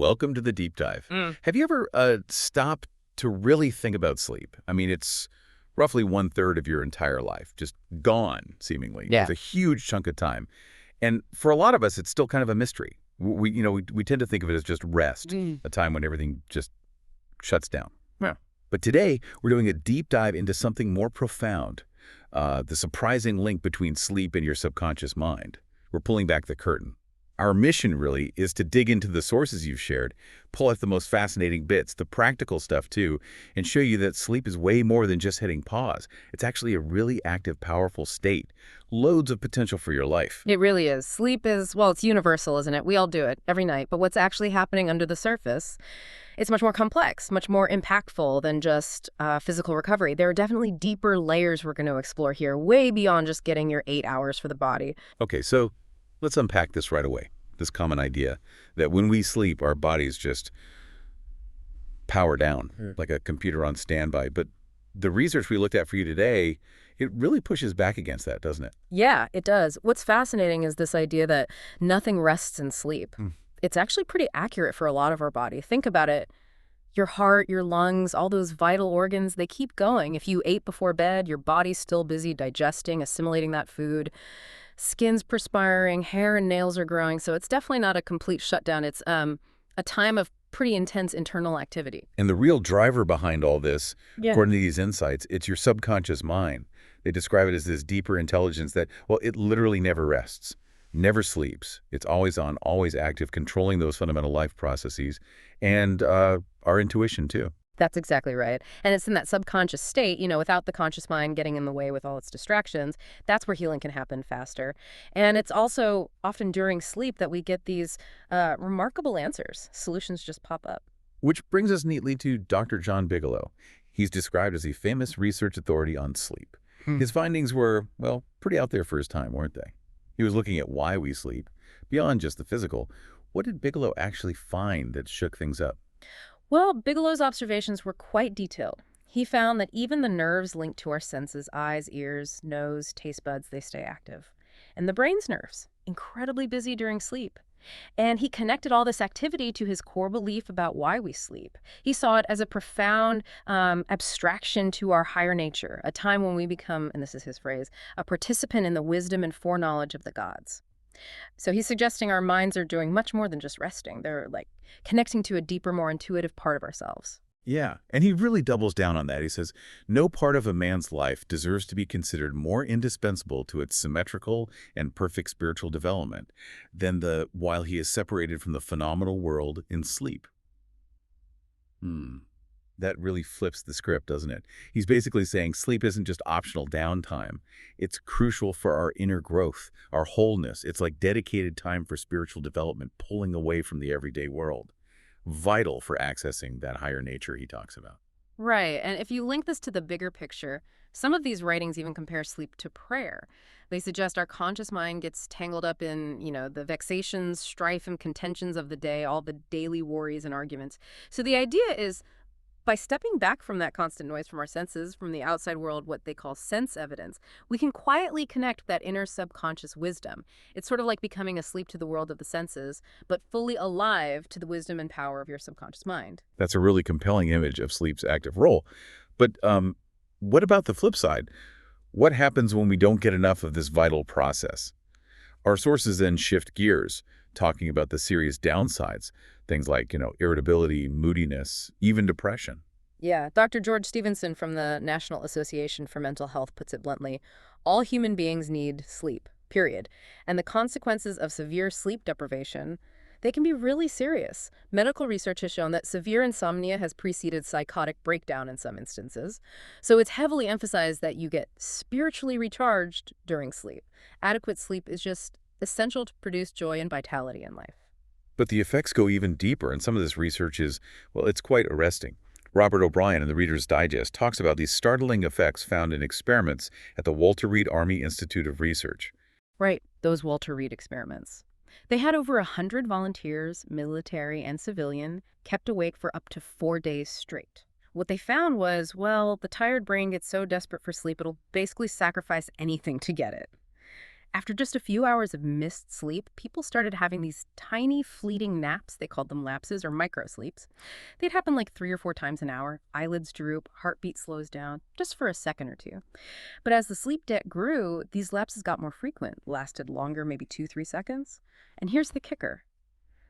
welcome to the deep dive. Mm. Have you ever stopped to really think about sleep? I mean, it's roughly 1/3 of your entire life, just gone, seemingly. Yeah. It's a huge chunk of time. And for a lot of us, it's still kind of a mystery. We tend to think of it as just rest, a time when everything just shuts down. Yeah. But today, we're doing a deep dive into something more profound, the surprising link between sleep and your subconscious mind. We're pulling back the curtain. Our mission, really, is to dig into the sources you've shared, pull out the most fascinating bits, the practical stuff, too, and show you that sleep is way more than just hitting pause. It's actually a really active, powerful state. Loads of potential for your life. It really is. Sleep is, well, it's universal, isn't it? We all do it every night. But what's actually happening under the surface, it's much more complex, much more impactful than just physical recovery. There are definitely deeper layers we're going to explore here, way beyond just getting your 8 hours for the body. Okay, so let's unpack this right away, this common idea that when we sleep, our bodies just power down, like a computer on standby. But the research we looked at for you today, it really pushes back against that, doesn't it? Yeah, it does. What's fascinating is this idea that nothing rests in sleep. It's actually pretty accurate for a lot of our body. Think about it. Your heart, your lungs, all those vital organs, they keep going. If you ate before bed, your body's still busy digesting, assimilating that food. Skin's perspiring, hair and nails are growing, so it's definitely not a complete shutdown. It's a time of pretty intense internal activity. And the real driver behind all this, Yeah. according to these insights, it's your subconscious mind. They describe it as this deeper intelligence that, well, it literally never rests, never sleeps. It's always on, always active, controlling those fundamental life processes and our intuition, too. That's exactly right. And it's in that subconscious state, without the conscious mind getting in the way with all its distractions, that's where healing can happen faster. And it's also often during sleep that we get these remarkable answers. Solutions just pop up. Which brings us neatly to Dr. John Bigelow. He's described as a famous research authority on sleep. His findings were, well, pretty out there for his time, weren't they? He was looking at why we sleep. Beyond just the physical, what did Bigelow actually find that shook things up? Well, Bigelow's observations were quite detailed. He found that even the nerves linked to our senses, eyes, ears, nose, taste buds, they stay active. And the brain's nerves, incredibly busy during sleep. And he connected all this activity to his core belief about why we sleep. He saw it as a profound abstraction to our higher nature, a time when we become, and this is his phrase, a participant in the wisdom and foreknowledge of the gods. So he's suggesting our minds are doing much more than just resting. They're like connecting to a deeper, more intuitive part of ourselves. Yeah, and he really doubles down on that. He says, no part of a man's life deserves to be considered more indispensable to its symmetrical and perfect spiritual development than while he is separated from the phenomenal world in sleep. That really flips the script, doesn't it? He's basically saying sleep isn't just optional downtime. It's crucial for our inner growth, our wholeness. It's like dedicated time for spiritual development, pulling away from the everyday world. Vital for accessing that higher nature he talks about. Right. And if you link this to the bigger picture, some of these writings even compare sleep to prayer. They suggest our conscious mind gets tangled up in, the vexations, strife, and contentions of the day, all the daily worries and arguments. So the idea is, by stepping back from that constant noise from our senses, from the outside world, what they call sense evidence, we can quietly connect with that inner subconscious wisdom. It's sort of like becoming asleep to the world of the senses, but fully alive to the wisdom and power of your subconscious mind. That's a really compelling image of sleep's active role. But what about the flip side? What happens when we don't get enough of this vital process? Our sources then shift gears, talking about the serious downsides, things like, irritability, moodiness, even depression. Yeah, Dr. George Stevenson from the National Association for Mental Health puts it bluntly, all human beings need sleep, period. And the consequences of severe sleep deprivation, they can be really serious. Medical research has shown that severe insomnia has preceded psychotic breakdown in some instances. So it's heavily emphasized that you get spiritually recharged during sleep. Adequate sleep is just essential to produce joy and vitality in life. But the effects go even deeper, and some of this research is, well, it's quite arresting. Robert O'Brien in the Reader's Digest talks about these startling effects found in experiments at the Walter Reed Army Institute of Research. Right, those Walter Reed experiments. They had over 100 volunteers, military and civilian, kept awake for up to 4 days straight. What they found was, well, the tired brain gets so desperate for sleep it'll basically sacrifice anything to get it. After just a few hours of missed sleep, people started having these tiny fleeting naps. They called them lapses or micro sleeps. They'd happen like 3 or 4 times an hour. Eyelids droop, heartbeat slows down, just for a second or two. But as the sleep debt grew, these lapses got more frequent, lasted longer, maybe 2, 3 seconds. And here's the kicker.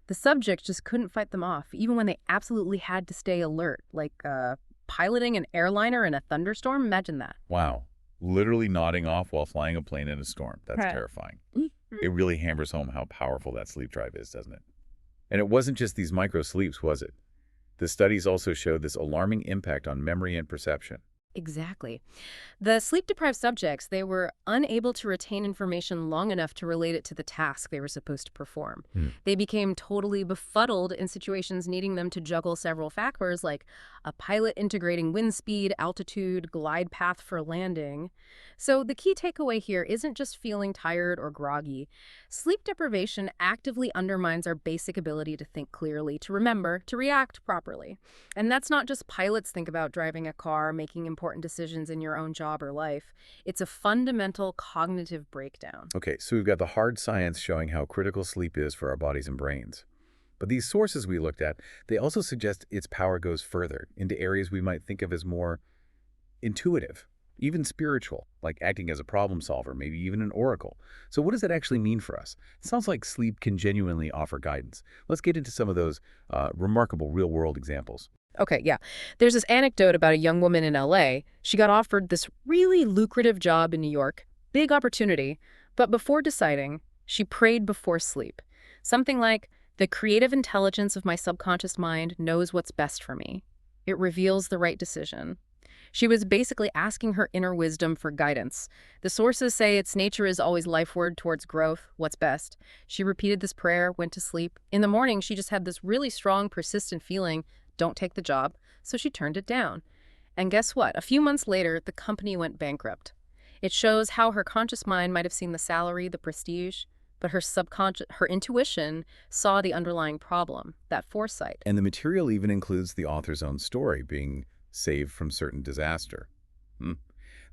The subjects just couldn't fight them off, even when they absolutely had to stay alert, like piloting an airliner in a thunderstorm. Imagine that. Wow. Literally nodding off while flying a plane in a storm. That's Right. terrifying. It really hammers home how powerful that sleep drive is, doesn't it? And it wasn't just these micro sleeps, was it? The studies also showed this alarming impact on memory and perception. Exactly. The sleep-deprived subjects, they were unable to retain information long enough to relate it to the task they were supposed to perform. Hmm. They became totally befuddled in situations needing them to juggle several factors like a pilot integrating wind speed, altitude, glide path for landing. So the key takeaway here isn't just feeling tired or groggy. Sleep deprivation actively undermines our basic ability to think clearly, to remember, to react properly. And that's not just pilots think about driving a car, making important decisions in your own job or life. It's a fundamental cognitive breakdown. Okay, so we've got the hard science showing how critical sleep is for our bodies and brains. But these sources we looked at, they also suggest its power goes further into areas we might think of as more intuitive, even spiritual, like acting as a problem solver, maybe even an oracle. So what does that actually mean for us? It sounds like sleep can genuinely offer guidance. Let's get into some of those remarkable real-world examples. Okay, yeah. There's this anecdote about a young woman in LA. She got offered this really lucrative job in New York, big opportunity, but before deciding, she prayed before sleep. Something like, "The creative intelligence of my subconscious mind knows what's best for me. It reveals the right decision." She was basically asking her inner wisdom for guidance. The sources say its nature is always lifeward towards growth, what's best. She repeated this prayer, went to sleep. In the morning, she just had this really strong, persistent feeling, don't take the job, so she turned it down. And guess what? A few months later, the company went bankrupt. It shows how her conscious mind might have seen the salary, the prestige, but her intuition saw the underlying problem, that foresight. And the material even includes the author's own story, being saved from certain disaster. Hmm.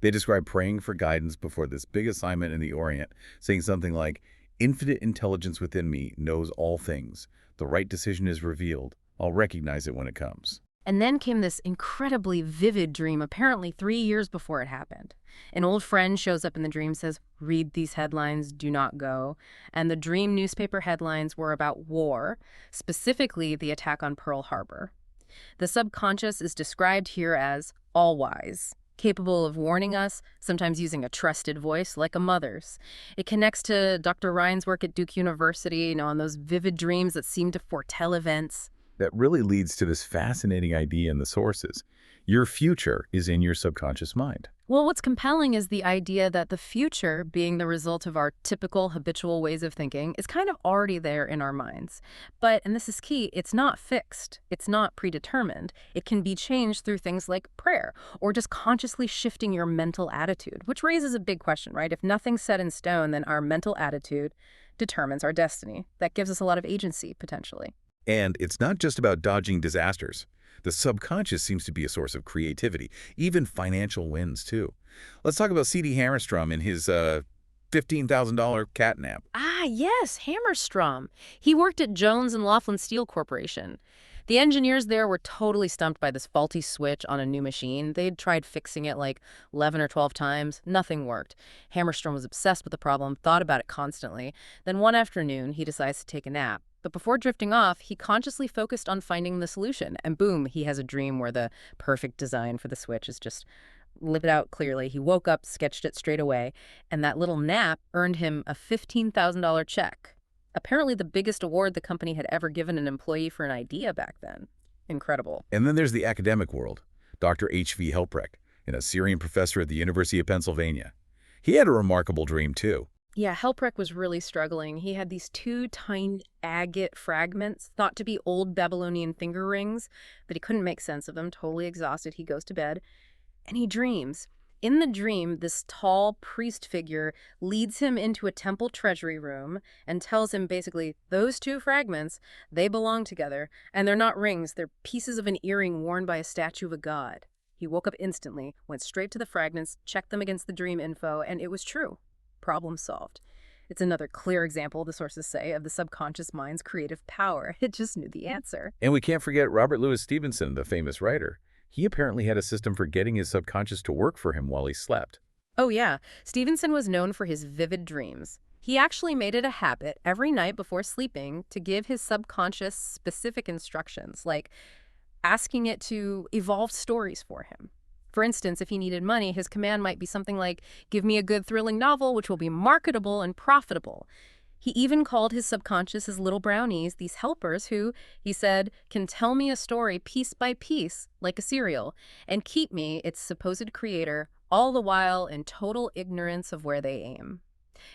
They describe praying for guidance before this big assignment in the Orient, saying something like, "Infinite intelligence within me knows all things. The right decision is revealed. I'll recognize it when it comes." And then came this incredibly vivid dream, apparently 3 years before it happened. An old friend shows up in the dream, says, "Read these headlines, do not go." And the dream newspaper headlines were about war, specifically the attack on Pearl Harbor. The subconscious is described here as all-wise, capable of warning us, sometimes using a trusted voice like a mother's. It connects to Dr. Ryan's work at Duke University, on those vivid dreams that seem to foretell events. That really leads to this fascinating idea in the sources. Your future is in your subconscious mind. Well, what's compelling is the idea that the future, being the result of our typical habitual ways of thinking, is kind of already there in our minds. But, and this is key, it's not fixed. It's not predetermined. It can be changed through things like prayer or just consciously shifting your mental attitude, which raises a big question, right? If nothing's set in stone, then our mental attitude determines our destiny. That gives us a lot of agency, potentially. And it's not just about dodging disasters. The subconscious seems to be a source of creativity, even financial wins, too. Let's talk about C.D. Hammerstrom and his $15,000 catnap. Ah, yes, Hammerstrom. He worked at Jones and Laughlin Steel Corporation. The engineers there were totally stumped by this faulty switch on a new machine. They'd tried fixing it like 11 or 12 times. Nothing worked. Hammerstrom was obsessed with the problem, thought about it constantly. Then one afternoon, he decides to take a nap. But before drifting off, he consciously focused on finding the solution. And boom, he has a dream where the perfect design for the switch is just lived out clearly. He woke up, sketched it straight away, and that little nap earned him a $15,000 check. Apparently the biggest award the company had ever given an employee for an idea back then. Incredible. And then there's the academic world. Dr. H.V. Helprecht, an Assyrian professor at the University of Pennsylvania. He had a remarkable dream, too. Yeah, Helprecht was really struggling. He had these 2 tiny agate fragments, thought to be old Babylonian finger rings, but he couldn't make sense of them. Totally exhausted, he goes to bed, and he dreams. In the dream, this tall priest figure leads him into a temple treasury room and tells him basically, those 2 fragments, they belong together, and they're not rings, they're pieces of an earring worn by a statue of a god. He woke up instantly, went straight to the fragments, checked them against the dream info, and it was true. Problem solved. It's another clear example, the sources say, of the subconscious mind's creative power. It just knew the answer. And we can't forget Robert Louis Stevenson, the famous writer. He apparently had a system for getting his subconscious to work for him while he slept. Oh yeah, Stevenson was known for his vivid dreams. He actually made it a habit every night before sleeping to give his subconscious specific instructions, like asking it to evolve stories for him. For instance, if he needed money, his command might be something like, give me a good thrilling novel which will be marketable and profitable. He even called his subconscious his little brownies, these helpers who, he said, can tell me a story piece by piece, like a serial, and keep me, its supposed creator, all the while in total ignorance of where they aim.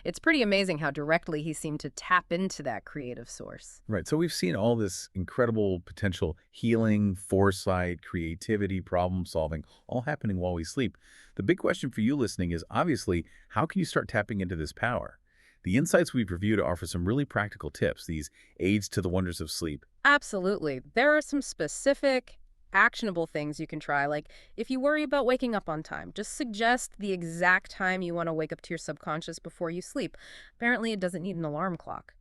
It's pretty amazing how directly he seemed to tap into that creative source. Right, so we've seen all this incredible potential healing, foresight, creativity, problem solving, all happening while we sleep. The big question for you listening is obviously, how can you start tapping into this power? The insights we've reviewed offer some really practical tips, these aids to the wonders of sleep. Absolutely. There are some specific, actionable things you can try. Like, if you worry about waking up on time, just suggest the exact time you want to wake up to your subconscious before you sleep. Apparently, it doesn't need an alarm clock.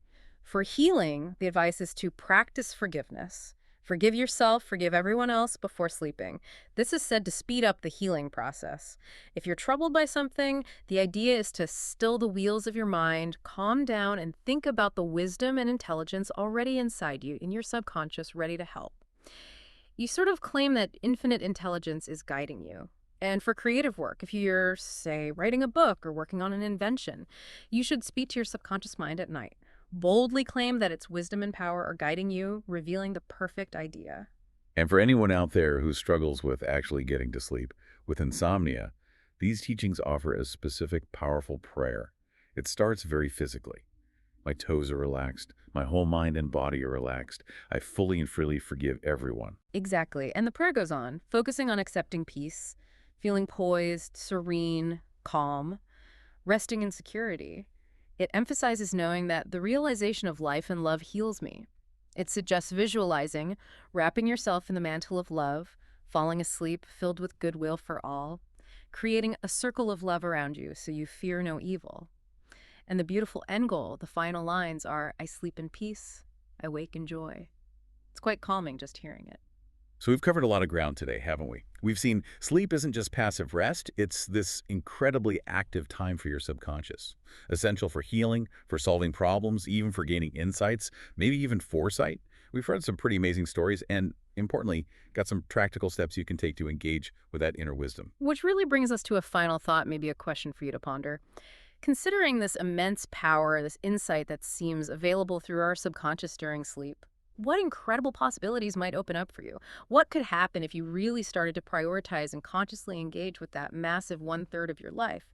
For healing, the advice is to practice forgiveness. Forgive yourself, forgive everyone else before sleeping. This is said to speed up the healing process. If you're troubled by something, the idea is to still the wheels of your mind, calm down, and think about the wisdom and intelligence already inside you, in your subconscious, ready to help. You sort of claim that infinite intelligence is guiding you. And for creative work, if you're, say, writing a book or working on an invention, you should speak to your subconscious mind at night. Boldly claim that its wisdom and power are guiding you, revealing the perfect idea. And for anyone out there who struggles with actually getting to sleep, with insomnia, these teachings offer a specific, powerful prayer. It starts very physically. My toes are relaxed. My whole mind and body are relaxed. I fully and freely forgive everyone. Exactly. And the prayer goes on, focusing on accepting peace, feeling poised, serene, calm, resting in security. It emphasizes knowing that the realization of life and love heals me. It suggests visualizing, wrapping yourself in the mantle of love, falling asleep filled with goodwill for all, creating a circle of love around you so you fear no evil. And the beautiful end goal, the final lines are, I sleep in peace, I wake in joy. It's quite calming just hearing it. So we've covered a lot of ground today, haven't we? We've seen sleep isn't just passive rest, it's this incredibly active time for your subconscious. Essential for healing, for solving problems, even for gaining insights, maybe even foresight. We've heard some pretty amazing stories and, importantly, got some practical steps you can take to engage with that inner wisdom. Which really brings us to a final thought, maybe a question for you to ponder. Considering this immense power, this insight that seems available through our subconscious during sleep, what incredible possibilities might open up for you? What could happen if you really started to prioritize and consciously engage with that massive one-third of your life?